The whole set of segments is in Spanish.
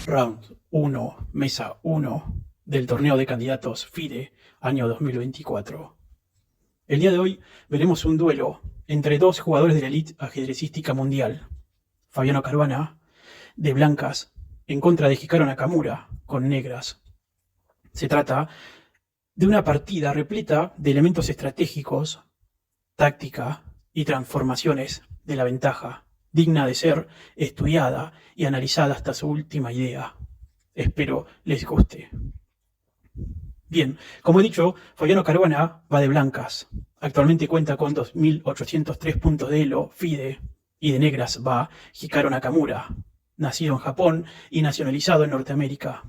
Round 1, mesa 1 del torneo de candidatos FIDE año 2024. El día de hoy veremos un duelo entre dos jugadores de la elite ajedrecística mundial. Fabiano Caruana, de blancas, en contra de Hikaru Nakamura, con negras. Se trata de una partida repleta de elementos estratégicos, táctica y transformaciones de la ventaja, digna de ser estudiada y analizada hasta su última idea. Espero les guste. Bien, como he dicho, Fabiano Caruana va de blancas. Actualmente cuenta con 2.803 puntos de Elo, FIDE, y de negras va Hikaru Nakamura, nacido en Japón y nacionalizado en Norteamérica,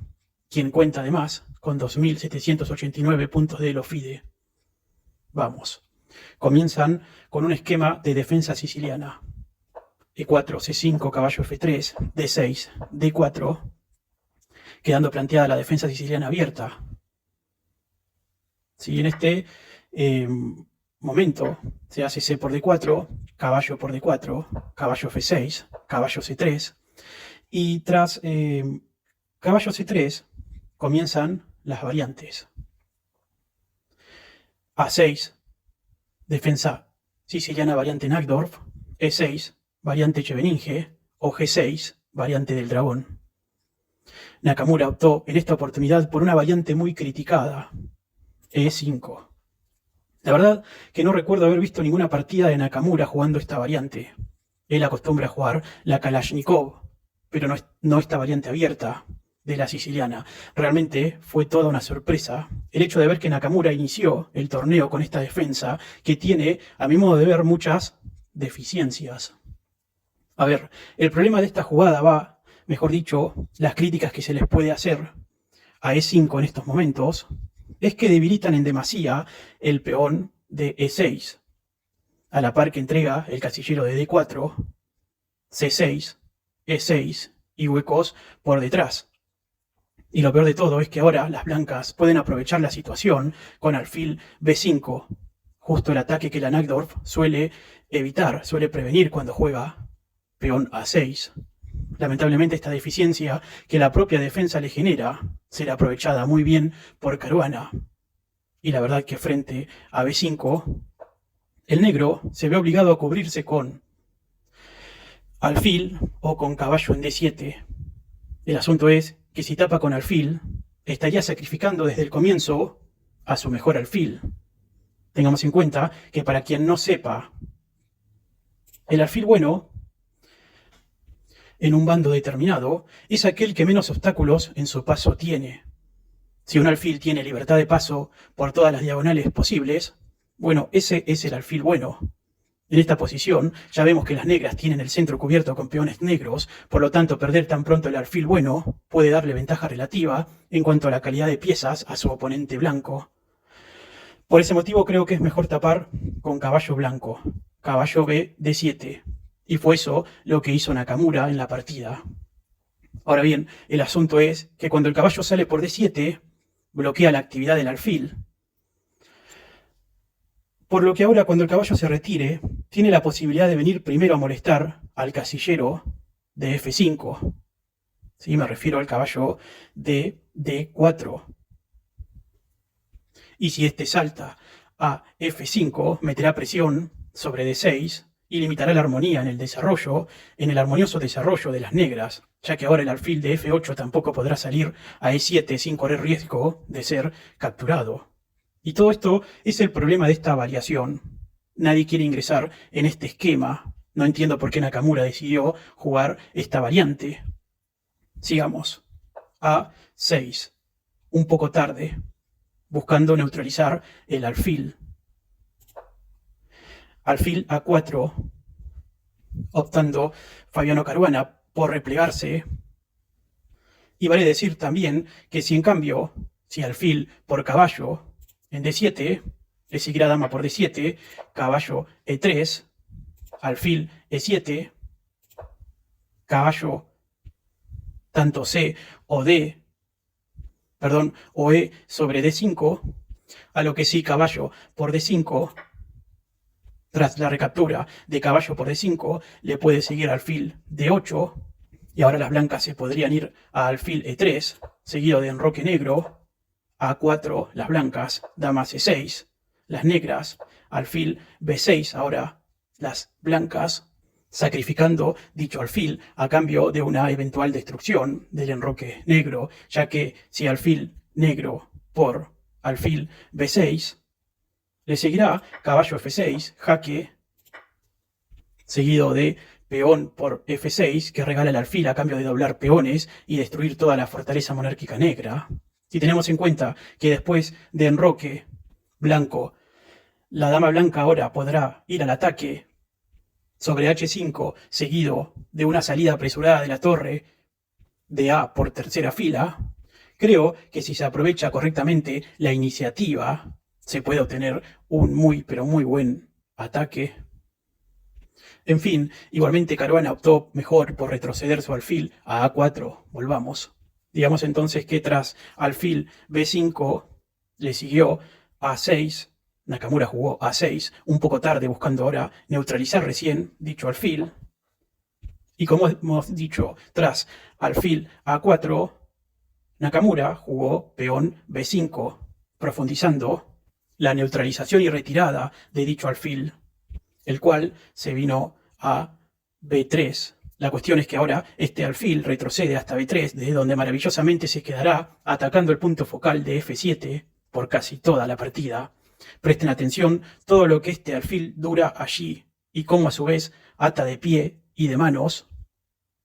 quien cuenta además con 2.789 puntos de Elo, FIDE. Vamos. Comienzan con un esquema de defensa siciliana. E4, C5, caballo F3, D6, D4, quedando planteada la defensa siciliana abierta. Si en este momento se hace C por D4, caballo por D4, caballo F6, caballo C3, y tras caballo C3 comienzan las variantes. A6, defensa siciliana variante Najdorf, E6, variante Scheveninge, o G6, variante del dragón. Nakamura optó en esta oportunidad por una variante muy criticada, E5. La verdad que no recuerdo haber visto ninguna partida de Nakamura jugando esta variante. Él acostumbra a jugar la Kalashnikov, pero no esta variante abierta de la siciliana. Realmente fue toda una sorpresa el hecho de ver que Nakamura inició el torneo con esta defensa que tiene, a mi modo de ver, muchas deficiencias. A ver, el problema de esta jugada va, mejor dicho, las críticas que se les puede hacer a E5 en estos momentos, es que debilitan en demasía el peón de E6, a la par que entrega el casillero de D4, C6, E6 y huecos por detrás. Y lo peor de todo es que ahora las blancas pueden aprovechar la situación con alfil B5, justo el ataque que la Najdorf suele evitar, suele prevenir cuando juega peón A6. Lamentablemente esta deficiencia que la propia defensa le genera será aprovechada muy bien por Caruana. Y la verdad que frente a B5, el negro se ve obligado a cubrirse con alfil o con caballo en D7. El asunto es que si tapa con alfil, estaría sacrificando desde el comienzo a su mejor alfil. Tengamos en cuenta que para quien no sepa, el alfil bueno en un bando determinado es aquel que menos obstáculos en su paso tiene. Si un alfil tiene libertad de paso por todas las diagonales posibles, bueno, ese es el alfil bueno. En esta posición ya vemos que las negras tienen el centro cubierto con peones negros, por lo tanto perder tan pronto el alfil bueno puede darle ventaja relativa en cuanto a la calidad de piezas a su oponente blanco. Por ese motivo creo que es mejor tapar con caballo blanco, caballo B D7. Y fue eso lo que hizo Nakamura en la partida. Ahora bien, el asunto es que cuando el caballo sale por D7, bloquea la actividad del alfil. Por lo que ahora cuando el caballo se retire, tiene la posibilidad de venir primero a molestar al casillero de F5. ¿Sí? Me refiero al caballo de D4. Y si este salta a F5, meterá presión sobre D6 y limitará la armonía en el armonioso desarrollo de las negras, ya que ahora el alfil de F8 tampoco podrá salir a E7 sin correr riesgo de ser capturado. Y todo esto es el problema de esta variación. Nadie quiere ingresar en este esquema. No entiendo por qué Nakamura decidió jugar esta variante. Sigamos. A6. Un poco tarde, buscando neutralizar el alfil. Alfil A4, optando Fabiano Caruana por replegarse. Y vale decir también que si en cambio, si alfil por caballo en D7, le seguirá dama por D7, caballo E3, alfil E7, caballo tanto C o D, o E sobre D5, a lo que sí caballo por D5, tras la recaptura de caballo por D5, le puede seguir alfil D8 Y ahora las blancas se podrían ir a alfil E3, seguido de enroque negro, A4 las blancas, dama C6, las negras, alfil B6, ahora las blancas, sacrificando dicho alfil a cambio de una eventual destrucción del enroque negro, ya que si alfil negro por alfil B6, le seguirá caballo F6, jaque, seguido de peón por F6, que regala el alfil a cambio de doblar peones y destruir toda la fortaleza monárquica negra. Si tenemos en cuenta que después de enroque blanco, la dama blanca ahora podrá ir al ataque sobre H5, seguido de una salida apresurada de la torre de A por tercera fila, creo que si se aprovecha correctamente la iniciativa, se puede obtener un muy, pero muy buen ataque. En fin, igualmente Caruana optó mejor por retroceder su alfil a A4. Volvamos. Digamos entonces que tras alfil B5 le siguió A6. Nakamura jugó A6, un poco tarde, buscando ahora neutralizar recién dicho alfil. Y como hemos dicho, tras alfil A4, Nakamura jugó peón B5, profundizando la neutralización y retirada de dicho alfil, el cual se vino a B3. La cuestión es que ahora este alfil retrocede hasta B3, desde donde maravillosamente se quedará atacando el punto focal de F7 por casi toda la partida. Presten atención todo lo que este alfil dura allí y cómo a su vez ata de pie y de manos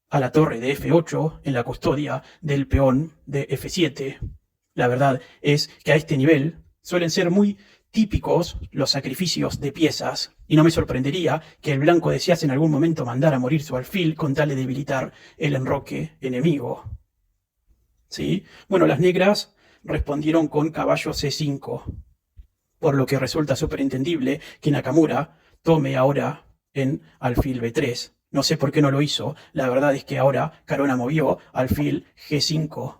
a la torre de F8 en la custodia del peón de F7. La verdad es que a este nivel suelen ser muy típicos los sacrificios de piezas, y no me sorprendería que el blanco desease en algún momento mandar a morir su alfil con tal de debilitar el enroque enemigo. ¿Sí? Bueno, las negras respondieron con caballo C5, por lo que resulta superentendible que Nakamura tome ahora en alfil B3. No sé por qué no lo hizo, la verdad es que ahora Caruana movió alfil G5,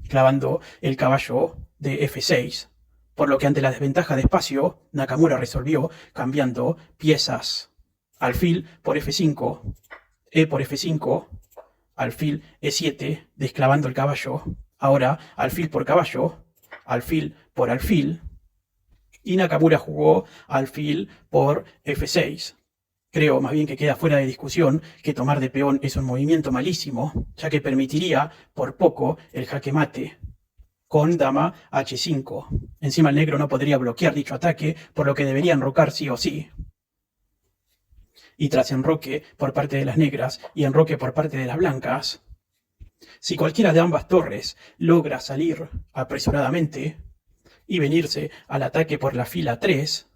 clavando el caballo de F6. Por lo que ante la desventaja de espacio, Nakamura resolvió cambiando piezas. Alfil por F5, E por F5, alfil E7, desclavando el caballo. Ahora alfil por caballo, alfil por alfil. Y Nakamura jugó alfil por F6. Creo más bien que queda fuera de discusión que tomar de peón es un movimiento malísimo, ya que permitiría por poco el jaque mate con dama H5. Encima el negro no podría bloquear dicho ataque, por lo que debería enrocar sí o sí. Y tras enroque por parte de las negras y enroque por parte de las blancas, si cualquiera de ambas torres logra salir apresuradamente y venirse al ataque por la fila 3,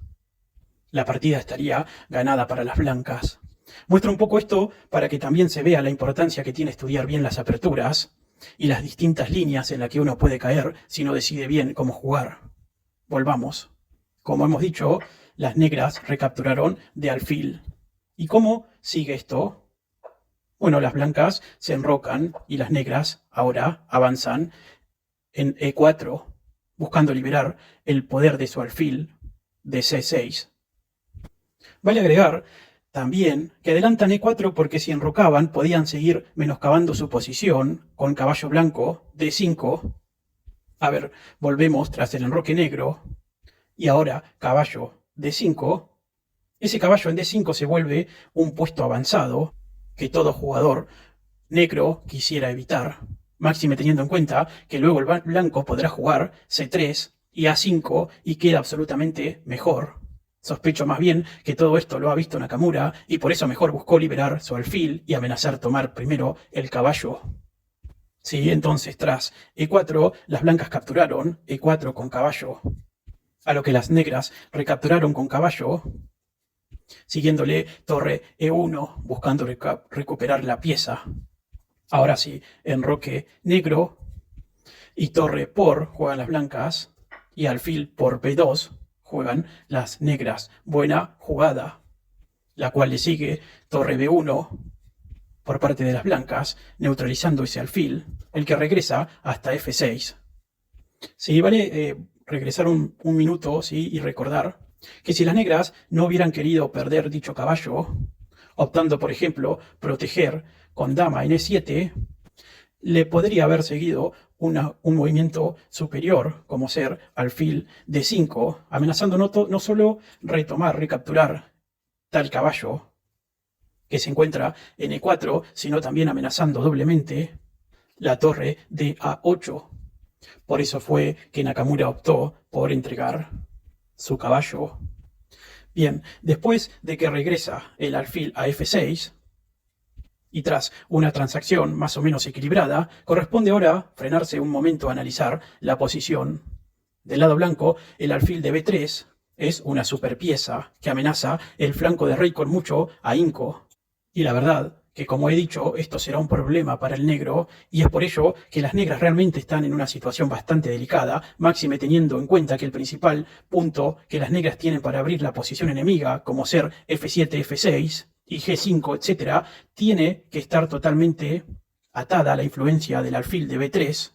la partida estaría ganada para las blancas. Muestro un poco esto para que también se vea la importancia que tiene estudiar bien las aperturas y las distintas líneas en las que uno puede caer si no decide bien cómo jugar. Volvamos. Como hemos dicho, las negras recapturaron de alfil. ¿Y cómo sigue esto? Bueno, las blancas se enrocan y las negras ahora avanzan en E4, buscando liberar el poder de su alfil de C6. Vale agregar también que adelantan E4 porque si enrocaban podían seguir menoscabando su posición con caballo blanco D5. A ver, volvemos tras el enroque negro y ahora caballo D5. Ese caballo en D5 se vuelve un puesto avanzado que todo jugador negro quisiera evitar, máxime teniendo en cuenta que luego el blanco podrá jugar C3 y A5 y queda absolutamente mejor. Sospecho más bien que todo esto lo ha visto Nakamura y por eso mejor buscó liberar su alfil y amenazar tomar primero el caballo. Sí, entonces tras E4 las blancas capturaron E4 con caballo, a lo que las negras recapturaron con caballo, siguiéndole torre E1 buscando recuperar la pieza. Ahora sí, enroque negro y torre por juegan las blancas y alfil por B2 juegan las negras. Buena jugada, la cual le sigue torre B1 por parte de las blancas, neutralizando ese alfil, el que regresa hasta F6. Sí, vale regresar un minuto, ¿sí? Y recordar que si las negras no hubieran querido perder dicho caballo, optando, por ejemplo, proteger con dama en E7, le podría haber seguido un movimiento superior, como ser alfil D5, amenazando no solo retomar, recapturar tal caballo que se encuentra en E4, sino también amenazando doblemente la torre de A8. Por eso fue que Nakamura optó por entregar su caballo. Bien, después de que regresa el alfil a F6, y tras una transacción más o menos equilibrada, corresponde ahora frenarse un momento a analizar la posición. Del lado blanco, el alfil de B3 es una superpieza que amenaza el flanco de rey con mucho ahínco. Y la verdad que, como he dicho, esto será un problema para el negro, y es por ello que las negras realmente están en una situación bastante delicada, máxime teniendo en cuenta que el principal punto que las negras tienen para abrir la posición enemiga, como ser F7, F6 y G5, etc., tiene que estar totalmente atada a la influencia del alfil de B3,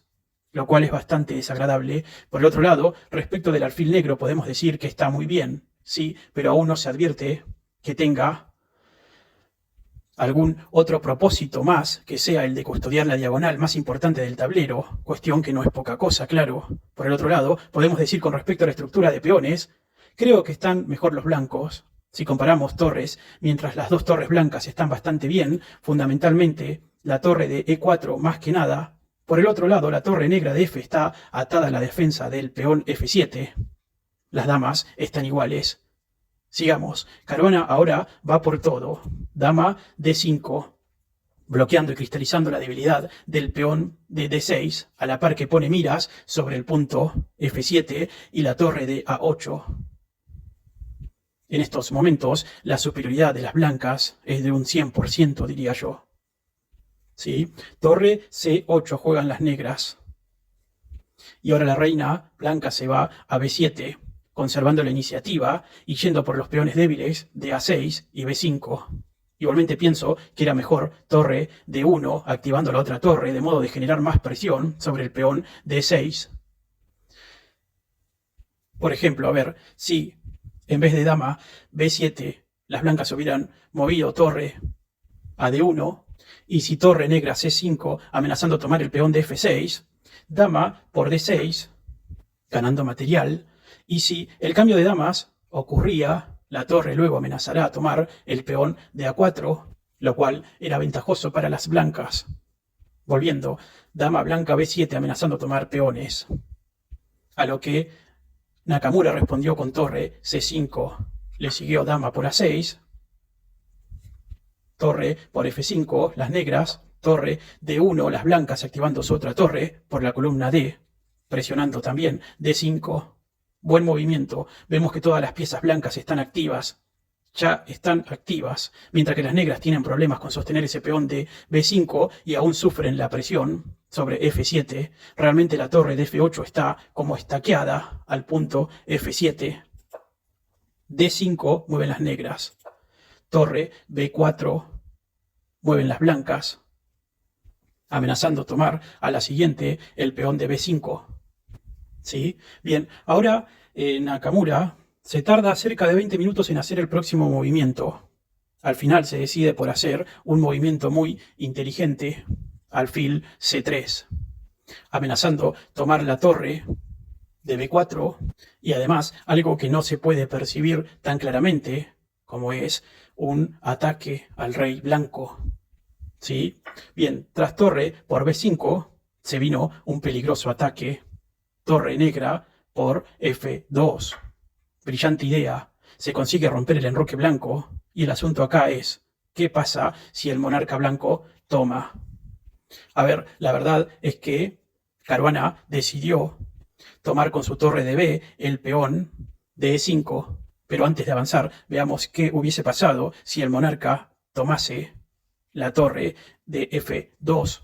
lo cual es bastante desagradable. Por el otro lado, respecto del alfil negro podemos decir que está muy bien, sí, pero aún no se advierte que tenga algún otro propósito más que sea el de custodiar la diagonal más importante del tablero, cuestión que no es poca cosa, claro. Por el otro lado, podemos decir con respecto a la estructura de peones, creo que están mejor los blancos. Si comparamos torres, mientras las dos torres blancas están bastante bien, fundamentalmente la torre de E4 más que nada. Por el otro lado, la torre negra de F está atada a la defensa del peón F7. Las damas están iguales. Sigamos. Caruana ahora va por todo. Dama D5, bloqueando y cristalizando la debilidad del peón de D6, a la par que pone miras sobre el punto F7 y la torre de A8. En estos momentos, la superioridad de las blancas es de un 100%, diría yo. ¿Sí? Torre C8 juegan las negras. Y ahora la reina blanca se va a B7, conservando la iniciativa y yendo por los peones débiles de A6 y B5. Igualmente pienso que era mejor torre D1, activando la otra torre, de modo de generar más presión sobre el peón D6. Por ejemplo, a ver, si en vez de dama B7, las blancas hubieran movido torre a D1, y si torre negra C5, amenazando tomar el peón de F6, dama por D6, ganando material, y si el cambio de damas ocurría, la torre luego amenazará a tomar el peón de A4, lo cual era ventajoso para las blancas. Volviendo, dama blanca B7 amenazando tomar peones. A lo que Nakamura respondió con torre C5. Le siguió dama por A6, torre por F5, las negras, torre D1, las blancas activando su otra torre por la columna D, presionando también D5. Buen movimiento. Vemos que todas las piezas blancas están activas. Ya están activas, mientras que las negras tienen problemas con sostener ese peón de B5 y aún sufren la presión sobre F7. Realmente la torre de F8 está como estaqueada al punto F7. D5 mueven las negras. Torre B4 mueven las blancas, amenazando tomar a la siguiente el peón de B5. ¿Sí? Bien, ahora Nakamura se tarda cerca de 20 minutos en hacer el próximo movimiento. Al final se decide por hacer un movimiento muy inteligente, alfil C3, amenazando tomar la torre de B4 y además algo que no se puede percibir tan claramente como es un ataque al rey blanco. ¿Sí? Bien, tras torre por B5 se vino un peligroso ataque. Torre negra por F2. Brillante idea. Se consigue romper el enroque blanco y el asunto acá es, ¿qué pasa si el monarca blanco toma? A ver, la verdad es que Caruana decidió tomar con su torre de B el peón de E5, pero antes de avanzar, veamos qué hubiese pasado si el monarca tomase la torre de F2.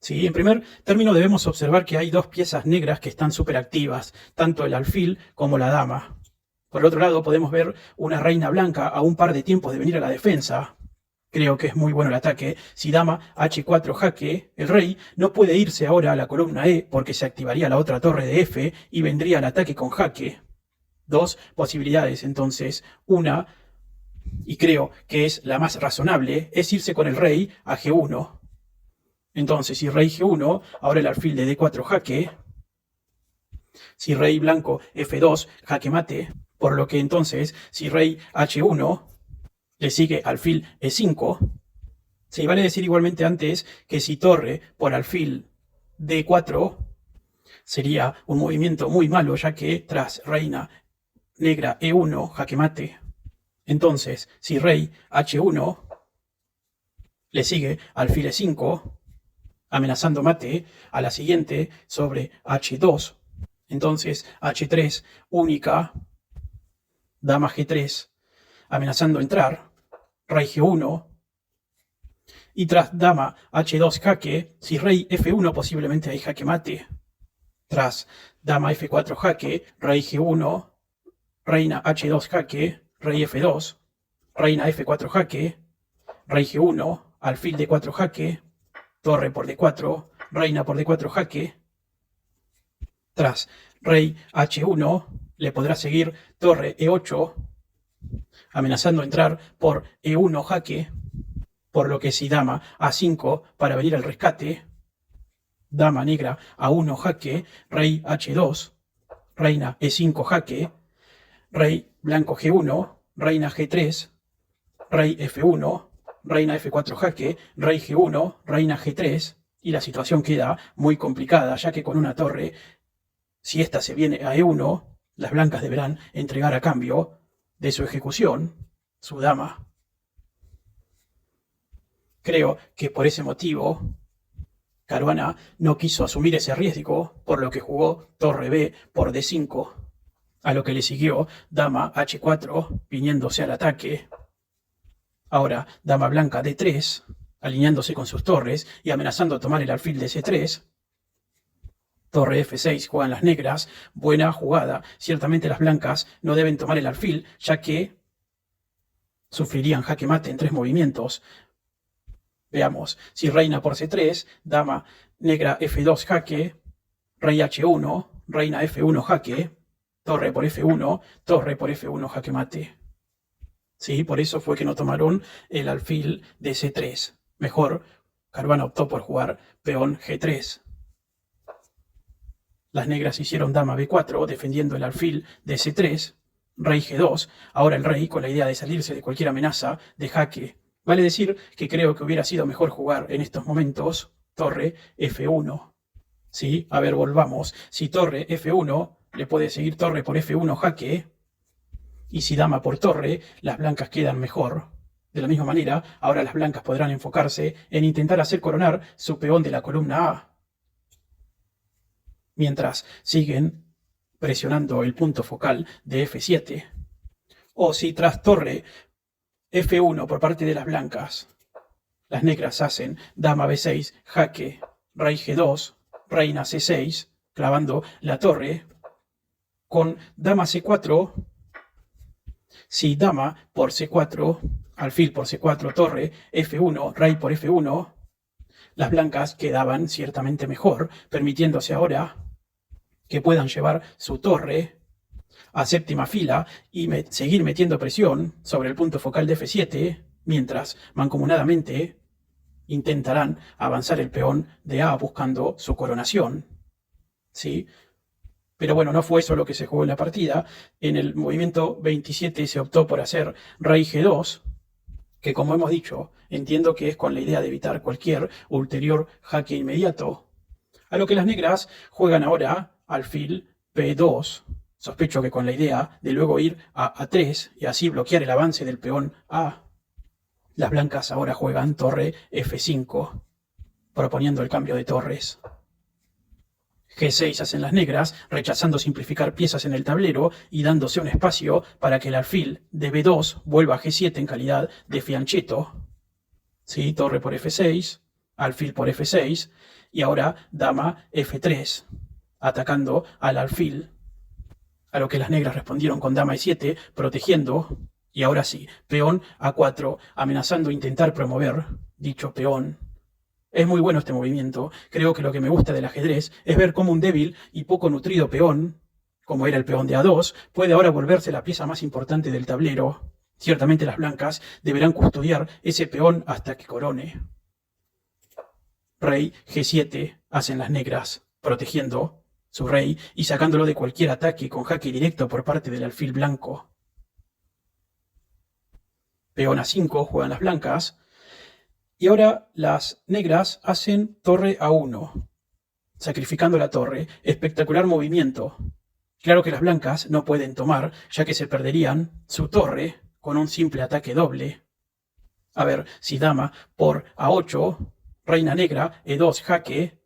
Sí, en primer término debemos observar que hay dos piezas negras que están súper activas, tanto el alfil como la dama. Por el otro lado podemos ver una reina blanca a un par de tiempos de venir a la defensa. Creo que es muy bueno el ataque. Si dama H4 jaque, el rey no puede irse ahora a la columna E porque se activaría la otra torre de F y vendría el ataque con jaque. Dos posibilidades entonces. Una, y creo que es la más razonable, es irse con el rey a G1. Entonces, si rey G1, ahora el alfil de D4 jaque. Si rey blanco F2, jaque mate. Por lo que entonces, si rey H1, le sigue alfil E5. Se vale decir igualmente antes que si torre por alfil D4 sería un movimiento muy malo, ya que tras reina negra E1, jaque mate. Entonces, si rey H1, le sigue alfil E5, amenazando mate a la siguiente sobre H2. Entonces, H3, única, dama G3, amenazando entrar, rey G1, y tras dama H2 jaque, si rey F1 posiblemente hay jaque mate. Tras dama F4 jaque, rey G1, reina H2 jaque, rey F2, reina F4 jaque, rey G1, alfil D4 jaque, torre por D4, reina por D4 jaque. Tras rey H1 le podrá seguir torre E8, amenazando entrar por E1 jaque, por lo que si dama A5 para venir al rescate, dama negra A1 jaque, rey H2, reina E5 jaque, rey blanco G1, reina G3, rey F1, reina F4 jaque, rey G1, reina G3, y la situación queda muy complicada, ya que con una torre, si ésta se viene a E1, las blancas deberán entregar a cambio de su ejecución su dama. Creo que por ese motivo Caruana no quiso asumir ese riesgo, por lo que jugó torre B por D5, a lo que le siguió dama H4, viniéndose al ataque. Ahora dama blanca D3, alineándose con sus torres y amenazando tomar el alfil de C3. Torre F6 juegan las negras, buena jugada. Ciertamente las blancas no deben tomar el alfil, ya que sufrirían jaque mate en 3 movimientos. Veamos, si reina por C3, dama negra F2 jaque, rey H1, reina F1 jaque, torre por F1 jaque mate. Sí, por eso fue que no tomaron el alfil de C3. Mejor, Caruana optó por jugar peón G3. Las negras hicieron dama B4, defendiendo el alfil de C3, rey G2, ahora el rey con la idea de salirse de cualquier amenaza de jaque. Vale decir que creo que hubiera sido mejor jugar en estos momentos torre F1. Sí, a ver, volvamos. Si torre F1, le puede seguir torre por F1 jaque, y si dama por torre, las blancas quedan mejor. De la misma manera, ahora las blancas podrán enfocarse en intentar hacer coronar su peón de la columna A, mientras siguen presionando el punto focal de F7. O si tras torre F1 por parte de las blancas, las negras hacen dama B6, jaque, rey G2, reina C6, clavando la torre, con dama C4, si dama por C4, alfil por C4, torre, F1, rey por F1, las blancas quedaban ciertamente mejor, permitiéndose ahora que puedan llevar su torre a séptima fila y seguir metiendo presión sobre el punto focal de F7, mientras mancomunadamente intentarán avanzar el peón de A buscando su coronación. ¿Sí? Pero bueno, no fue eso lo que se jugó en la partida. En el movimiento 27 se optó por hacer rey G2, que como hemos dicho, entiendo que es con la idea de evitar cualquier ulterior jaque inmediato. A lo que las negras juegan ahora alfil P2. Sospecho que con la idea de luego ir a A3 y así bloquear el avance del peón A. Las blancas ahora juegan torre F5, proponiendo el cambio de torres. G6 hacen las negras, rechazando simplificar piezas en el tablero y dándose un espacio para que el alfil de B2 vuelva a G7 en calidad de fianchetto. Sí, torre por F6, alfil por F6 y ahora dama F3, atacando al alfil. A lo que las negras respondieron con dama E7, protegiendo, y ahora sí, peón A4, amenazando intentar promover dicho peón. Es muy bueno este movimiento. Creo que lo que me gusta del ajedrez es ver cómo un débil y poco nutrido peón, como era el peón de A2, puede ahora volverse la pieza más importante del tablero. Ciertamente las blancas deberán custodiar ese peón hasta que corone. Rey G7 hacen las negras, protegiendo su rey y sacándolo de cualquier ataque con jaque directo por parte del alfil blanco. Peón A5 juegan las blancas. Y ahora las negras hacen torre A1, sacrificando la torre. Espectacular movimiento. Claro que las blancas no pueden tomar, ya que se perderían su torre con un simple ataque doble. A ver, si dama por A8, reina negra, E2, jaque.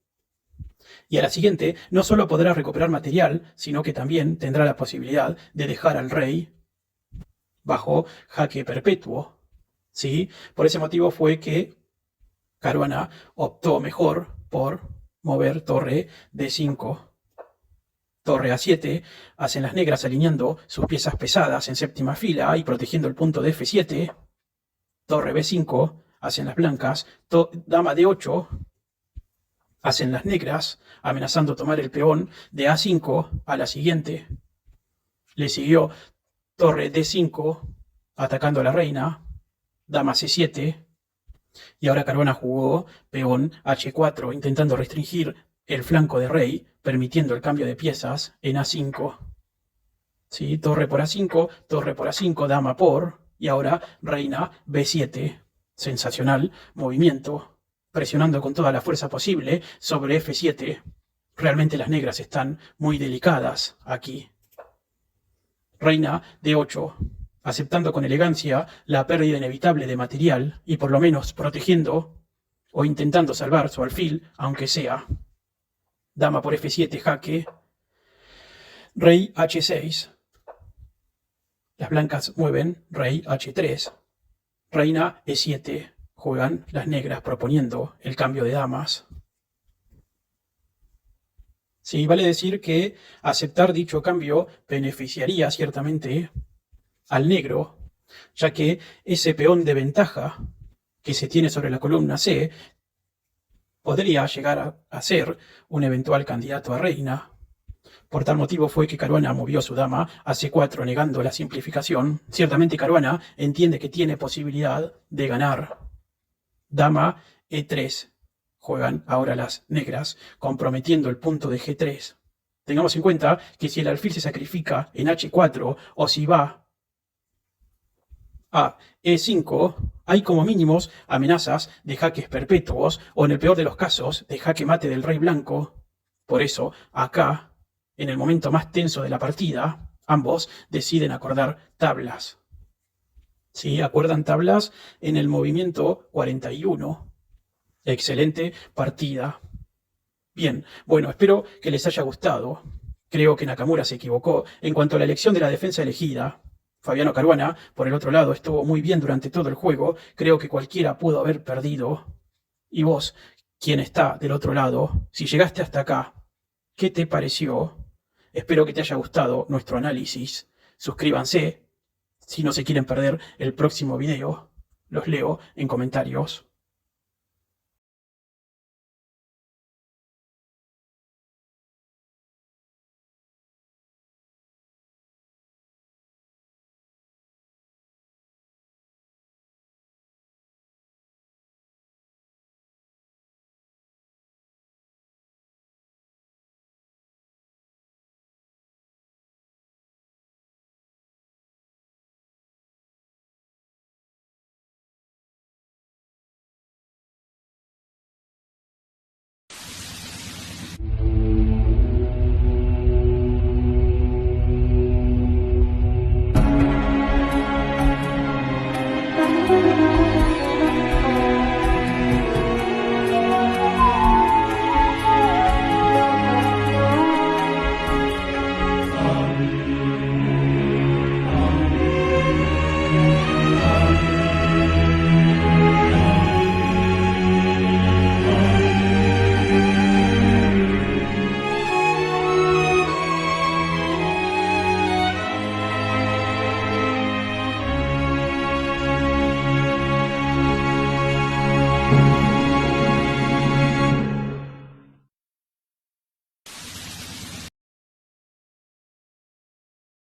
Y a la siguiente no solo podrá recuperar material, sino que también tendrá la posibilidad de dejar al rey bajo jaque perpetuo. ¿Sí? Por ese motivo fue que Caruana optó mejor por mover torre D5. Torre A7, hacen las negras alineando sus piezas pesadas en séptima fila y protegiendo el punto de F7. Torre B5, hacen las blancas. Dama D8, hacen las negras, amenazando tomar el peón de A5 a la siguiente. Le siguió torre D5, atacando a la reina. Dama C7. Y ahora Caruana jugó peón H4, intentando restringir el flanco de rey, permitiendo el cambio de piezas en A5. ¿Sí? Torre por A5, dama por, y ahora reina B7. Sensacional movimiento, presionando con toda la fuerza posible sobre F7. Realmente las negras están muy delicadas aquí. Reina D8. Aceptando con elegancia la pérdida inevitable de material y por lo menos protegiendo o intentando salvar su alfil, aunque sea. Dama por F7, jaque. Rey H6. Las blancas mueven, rey H3. Reina E7. Juegan las negras proponiendo el cambio de damas. Sí, vale decir que aceptar dicho cambio beneficiaría ciertamente al negro, ya que ese peón de ventaja que se tiene sobre la columna C podría llegar a ser un eventual candidato a reina. Por tal motivo fue que Caruana movió su dama a C4, negando la simplificación. Ciertamente Caruana entiende que tiene posibilidad de ganar. Dama E3. Juegan ahora las negras, comprometiendo el punto de G3. Tengamos en cuenta que si el alfil se sacrifica en H4 o si va a E5, hay como mínimos amenazas de jaques perpetuos o en el peor de los casos de jaque mate del rey blanco. Por eso, acá, en el momento más tenso de la partida, ambos deciden acordar tablas. ¿Sí? Acuerdan tablas en el movimiento 41. Excelente partida. Bien, bueno, espero que les haya gustado. Creo que Nakamura se equivocó en cuanto a la elección de la defensa elegida. Fabiano Caruana, por el otro lado, estuvo muy bien durante todo el juego. Creo que cualquiera pudo haber perdido. Y vos, ¿quién está del otro lado? Si llegaste hasta acá, ¿qué te pareció? Espero que te haya gustado nuestro análisis. Suscríbanse si no se quieren perder el próximo video. Los leo en comentarios.